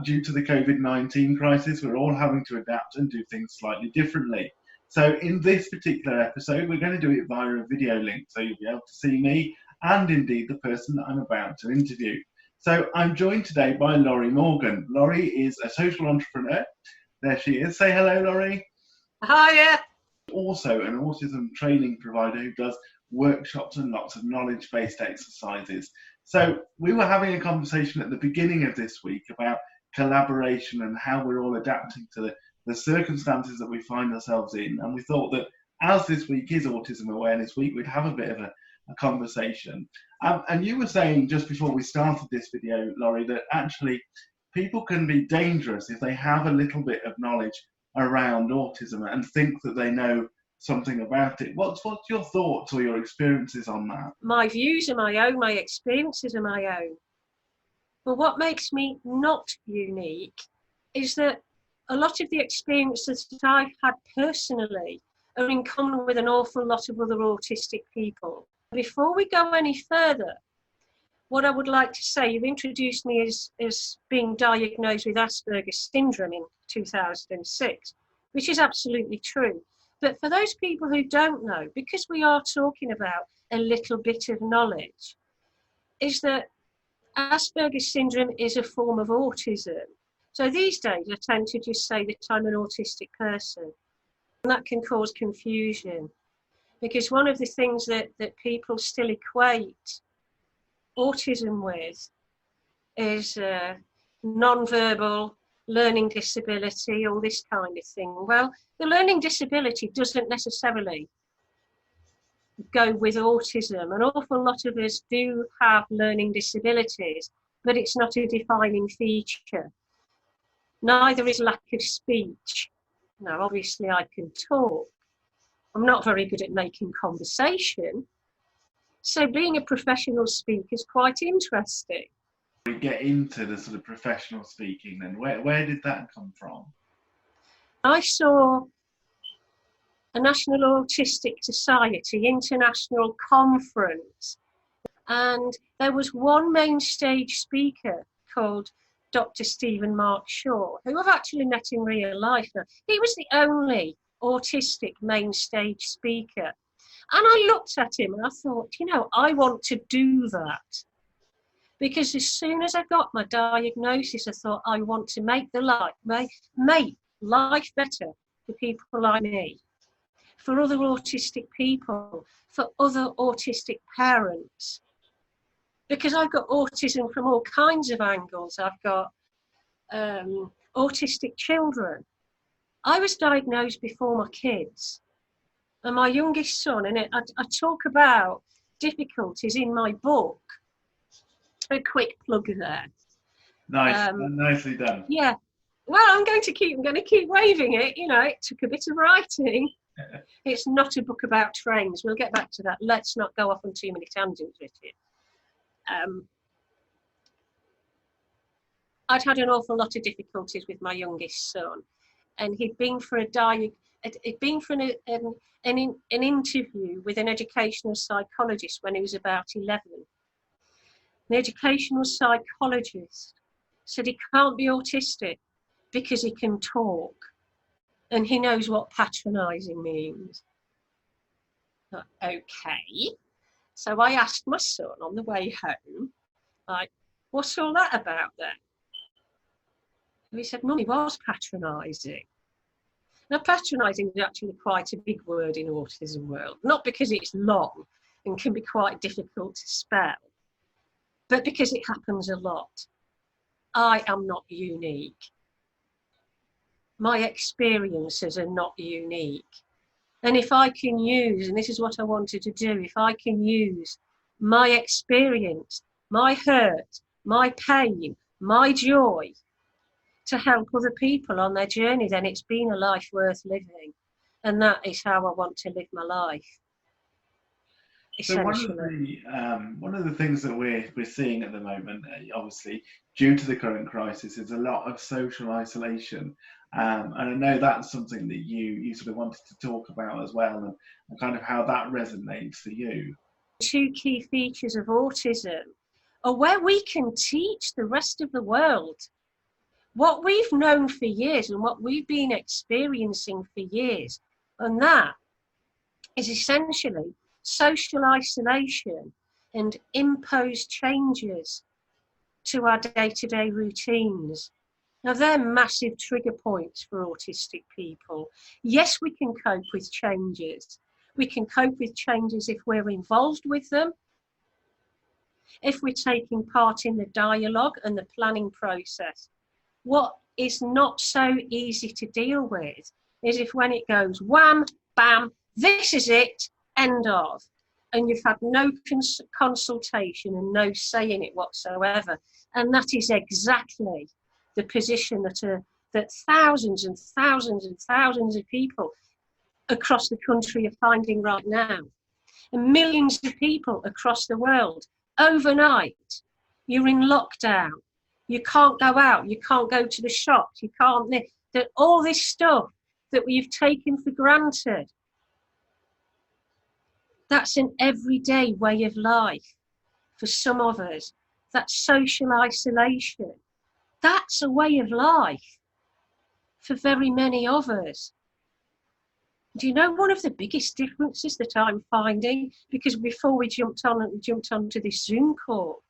due to the COVID-19 crisis, we're all having to adapt and do things slightly differently. So in this particular episode, we're going to do it via a video link, so you'll be able to see me and indeed the person that I'm about to interview. So I'm joined today by Laurie Morgen. Laurie is a social entrepreneur. There she is. Say hello, Laurie. Hiya. Also an autism training provider who does workshops and lots of knowledge-based exercises. So we were having a conversation at the beginning of this week about collaboration and how we're all adapting to the circumstances that we find ourselves in. And we thought that as this week is Autism Awareness Week, we'd have a bit of a conversation. And you were saying just before we started this video, Laurie, that actually people can be dangerous if they have a little bit of knowledge around autism and think that they know something about it. What's your thoughts or your experiences on that? My views are my own, my experiences are my own. But what makes me not unique is that a lot of the experiences that I've had personally are in common with an awful lot of other autistic people. Before we go any further, what I would like to say, you've introduced me as being diagnosed with Asperger's syndrome in 2006, which is absolutely true. But for those people who don't know, because we are talking about a little bit of knowledge, is that Asperger's syndrome is a form of autism. So these days I tend to just say that I'm an autistic person. And that can cause confusion. Because one of the things that people still equate autism with is non-verbal learning disability, all this kind of thing. Well, the learning disability doesn't necessarily go with autism. An awful lot of us do have learning disabilities, but it's not a defining feature. Neither is lack of speech. Now, obviously I can talk. I'm not very good at making conversation. So being a professional speaker is quite interesting. We get into the sort of professional speaking then. Where did that come from? I saw a National Autistic Society international conference, and there was one main stage speaker called Dr. Stephen Mark Shaw, who I've actually met in real life now. He was the only autistic main stage speaker. And I looked at him and I thought, I want to do that. Because as soon as I got my diagnosis, I thought I want to make life better for people like me, for other autistic people, for other autistic parents. Because I've got autism from all kinds of angles. I've got autistic children. I was diagnosed before my kids. And my youngest son, and I talk about difficulties in my book. A quick plug there. Nice, nicely done. Yeah. Well, I'm going to keep waving it. It took a bit of writing. It's not a book about trains. We'll get back to that. Let's not go off on too many tangents with it. I'd had an awful lot of difficulties with my youngest son, and he'd been for an interview with an educational psychologist when he was about 11. The educational psychologist said he can't be autistic because he can talk and he knows what patronising means. Okay. So I asked my son on the way home, what's all that about then? And he said, Mummy, what's patronising? Now, patronising is actually quite a big word in autism world, not because it's long and can be quite difficult to spell, but because it happens a lot. I am not unique. My experiences are not unique. And if I can use, and this is what I wanted to do, if I can use my experience, my hurt, my pain, my joy to help other people on their journey, then it's been a life worth living. And that is how I want to live my life. So one of the things that we're seeing at the moment, obviously due to the current crisis, is a lot of social isolation, and I know that's something that you sort of wanted to talk about as well, and kind of how that resonates for you. Two key features of autism are where we can teach the rest of the world what we've known for years and what we've been experiencing for years, and that is essentially social isolation and imposed changes to our day-to-day routines. Now, they're massive trigger points for autistic people. Yes, we can cope with changes. We can cope with changes if we're involved with them, if we're taking part in the dialogue and the planning process. What is not so easy to deal with is if when it goes wham, bam, this is it, end of, and you've had no consultation and no say in it whatsoever. And that is exactly the position that thousands and thousands and thousands of people across the country are finding right now. And millions of people across the world, overnight, you're in lockdown. You can't go out, you can't go to the shops, you can't, that all this stuff that we've taken for granted. That's an everyday way of life for some of us. That's social isolation. That's a way of life for very many of us. Do you know one of the biggest differences that I'm finding? Because before we jumped onto this Zoom call,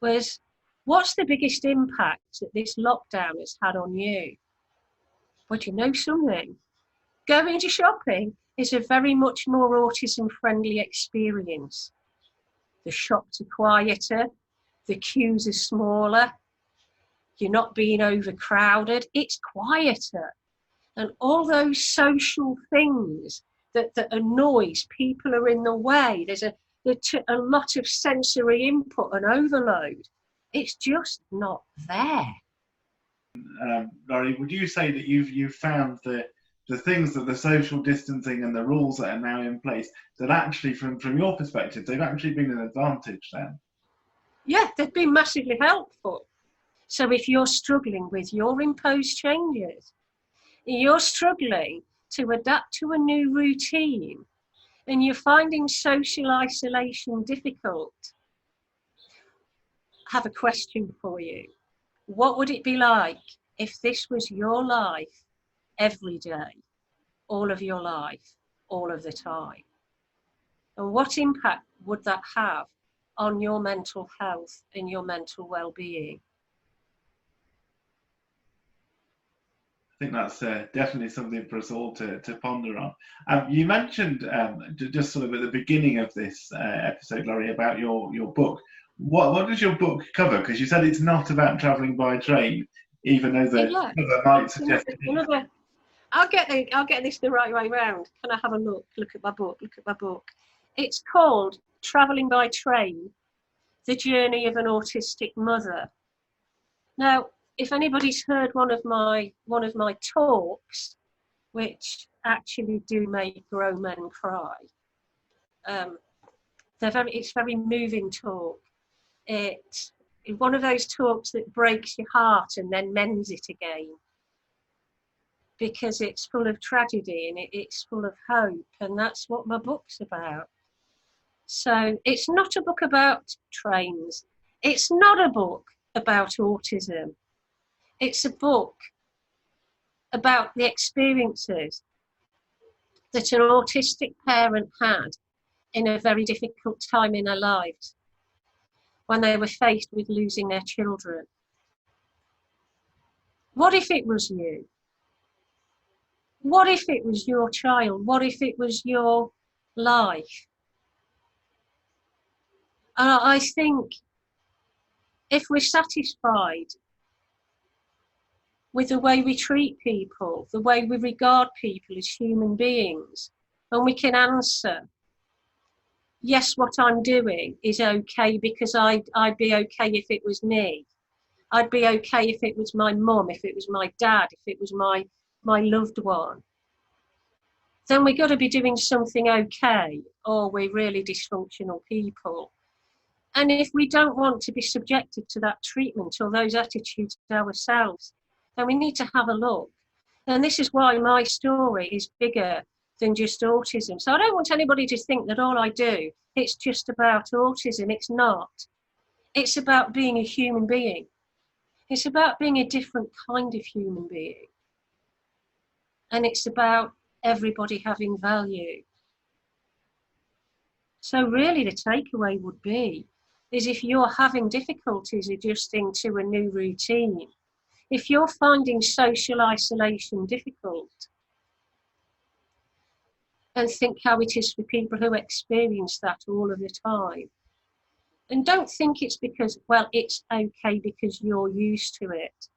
was what's the biggest impact that this lockdown has had on you? Well, do you know something? Going to shopping is a very much more autism-friendly experience. The shops are quieter, the queues are smaller, you're not being overcrowded, it's quieter. And all those social things that annoys, people are in the way, there's a lot of sensory input and overload. It's just not there. Laurie, would you say that you've found the things that the social distancing and the rules that are now in place, that actually from your perspective, they've actually been an advantage then? Yeah, they've been massively helpful. So if you're struggling with your imposed changes, you're struggling to adapt to a new routine, and you're finding social isolation difficult, I have a question for you. What would it be like if this was your life every day, all of your life, all of the time? And what impact would that have on your mental health and your mental well-being? I think that's definitely something for us all to ponder on. You mentioned just sort of at the beginning of this episode, Laurie, about your book. What does your book cover? Because you said it's not about travelling by train, even though the cover might suggest it. I'll get this the right way round. Can I have a look? Look at my book. It's called Travelling by Train, The Journey of an Autistic Mother. Now, if anybody's heard one of my talks, which actually do make grown men cry, it's very moving talk. It's one of those talks that breaks your heart and then mends it again, because it's full of tragedy and it's full of hope, and that's what my book's about. So it's not a book about trains. It's not a book about autism. It's a book about the experiences that an autistic parent had in a very difficult time in their lives, when they were faced with losing their children. What if it was you? What if it was your child? What if it was your life? I think if we're satisfied with the way we treat people, the way we regard people as human beings, and we can answer, yes, what I'm doing is okay because I'd be okay if it was me. I'd be okay if it was my mum, if it was my dad, if it was my loved one. Then we've got to be doing something okay, or we're really dysfunctional people. And if we don't want to be subjected to that treatment or those attitudes ourselves, then we need to have a look. And this is why my story is bigger than just autism. So I don't want anybody to think that all I do, it's just about autism. It's not. It's about being a human being. It's about being a different kind of human being. And it's about everybody having value. So really the takeaway would be, is if you're having difficulties adjusting to a new routine, if you're finding social isolation difficult, and think how it is for people who experience that all of the time. And don't think it's because, well, it's okay because you're used to it.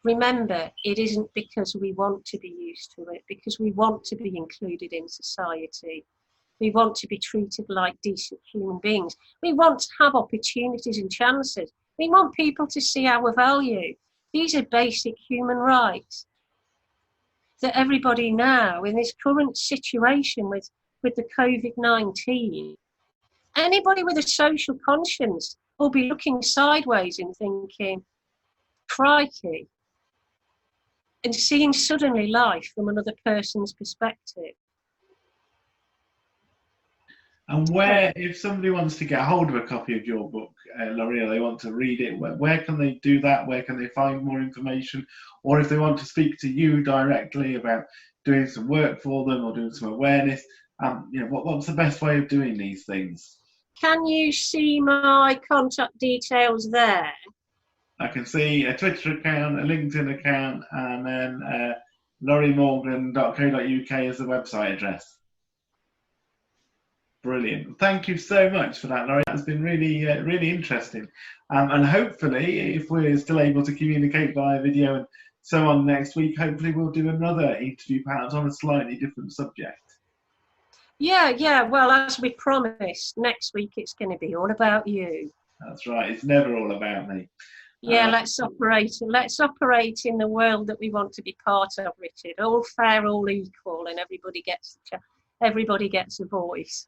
Remember, it isn't because we want to be used to it, because we want to be included in society. We want to be treated like decent human beings. We want to have opportunities and chances. We want people to see our value. These are basic human rights that everybody now, in this current situation with the COVID-19, anybody with a social conscience will be looking sideways and thinking, crikey, and seeing suddenly life from another person's perspective. And where, if somebody wants to get hold of a copy of your book, Laurie, or they want to read it, where can they do that? Where can they find more information? Or if they want to speak to you directly about doing some work for them or doing some awareness, what's the best way of doing these things? Can you see my contact details there? I can see a Twitter account, a LinkedIn account, and then lauriemorgen.co.uk is the website address. Brilliant. Thank you so much for that, Laurie. That's been really, really interesting. And hopefully, if we're still able to communicate via video and so on next week, hopefully we'll do another interview, perhaps on a slightly different subject. Yeah. Well, as we promised, next week it's going to be all about you. That's right. It's never all about me. Yeah, let's operate in the world that we want to be part of, Richard. All fair, all equal, and everybody gets a voice.